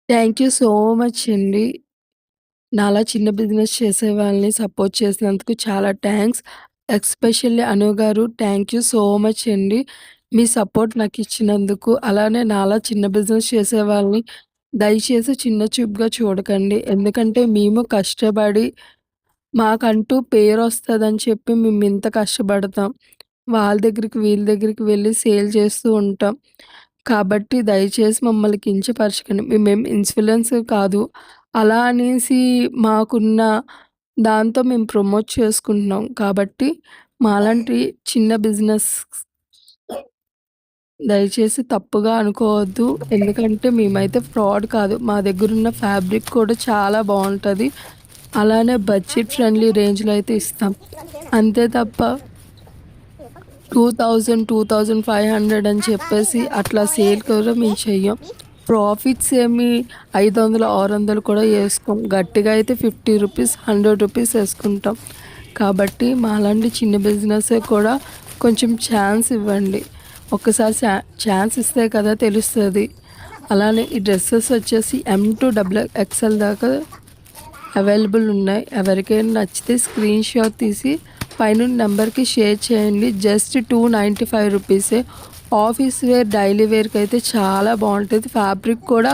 Thank you so much అండి. నాలా చిన్న బిజినెస్ చేసే వాళ్ళని సపోర్ట్ చేసినందుకు చాలా థ్యాంక్స్. ఎస్పెషల్లీ అను గారు థ్యాంక్ యూ సో మచ్ అండి. మీ సపోర్ట్ నాకిచ్చినందుకు. అలానే నాలా చిన్న బిజినెస్ చేసే వాళ్ళని దయచేసి చిన్న చూపుగా చూడకండి. ఎందుకంటే మేము కష్టపడి మాకంటూ పేరొస్తదని చెప్పి మేమింత కష్టపడతాం. వాళ్ళ దగ్గరికి, వీళ్ళ దగ్గరికి వెళ్లి సేల్ చేస్తూ ఉంటాం. కాబట్టి దయచేసి మమ్మల్ని కించపరచకండి. మేమేం ఇన్‌ఫ్లుయెన్సర్ కాదు. అలా అనేసి మాకున్న దాంతో మేము ప్రమోట్ చేసుకుంటున్నాం. కాబట్టి మాలాంటి చిన్న బిజినెస్ దయచేసి తప్పుగా అనుకోవద్దు. ఎందుకంటే మేమైతే ఫ్రాడ్ కాదు. మా దగ్గరున్న ఫ్యాబ్రిక్ కూడా చాలా బావుంటది. అలానే బడ్జెట్ ఫ్రెండ్లీ రేంజ్‌లో అయితే ఇస్తాం. అంతే తప్ప 2000, 2500 అని చెప్పేసి అట్లా సేల్ కూడా మేము చెయ్యం. ప్రాఫిట్స్ ఏమి 500, 600 కూడా ఏసుకోం. గట్టిగా అయితే రూ. 50, రూ. 100 ఏసుకుంటాం. కాబట్టి మాలాంటి చిన్న బిజినెస్‌ే కూడా కొంచెం ఛాన్స్ ఇవ్వండి. ఒక్కసారి ఛాన్స్ ఇస్తే కదా తెలుస్తది. అలానే ఈ డ్రెసెస్ వచ్చేసి ఎమ్-2 డబుల్ ఎక్స్ఎల్ దాకా అవైలబుల్ ఉన్నాయి. ఎవరికైనా నచ్చితే స్క్రీన్ షాట్ తీసి పైనున్న నంబర్‌కి షేర్ చేయండి. జస్ట్ రూ. 295 ఆఫీస్ వేర్, డైలీ వేర్‌కైతే చాలా బావుంటది. ఫ్యాబ్రిక్ కూడా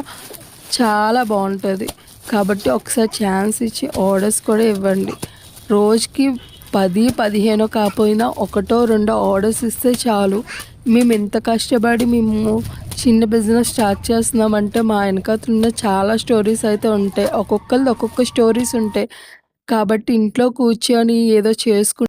చాలా బావుంటది. కాబట్టి ఒకసారి ఛాన్స్ ఇచ్చి ఆర్డర్స్ కూడా ఇవ్వండి. రోజుకి 10, 15 కాపోయినా ఒకటో, రెండో ఆర్డర్స్ ఇస్తే చాలు. మేమింత కష్టపడి మేము చిన్న బిజినెస్ స్టార్ట్ చేస్తున్నామంటే మా వెనకాతలున్న చాలా స్టోరీస్ అయితే ఉంటాయి. ఒక్కొక్కళ్ళది ఒక్కొక్క స్టోరీస్ ఉంటాయి. కాబట్టి ఇంట్లో కూర్చొని ఏదో చేసుకు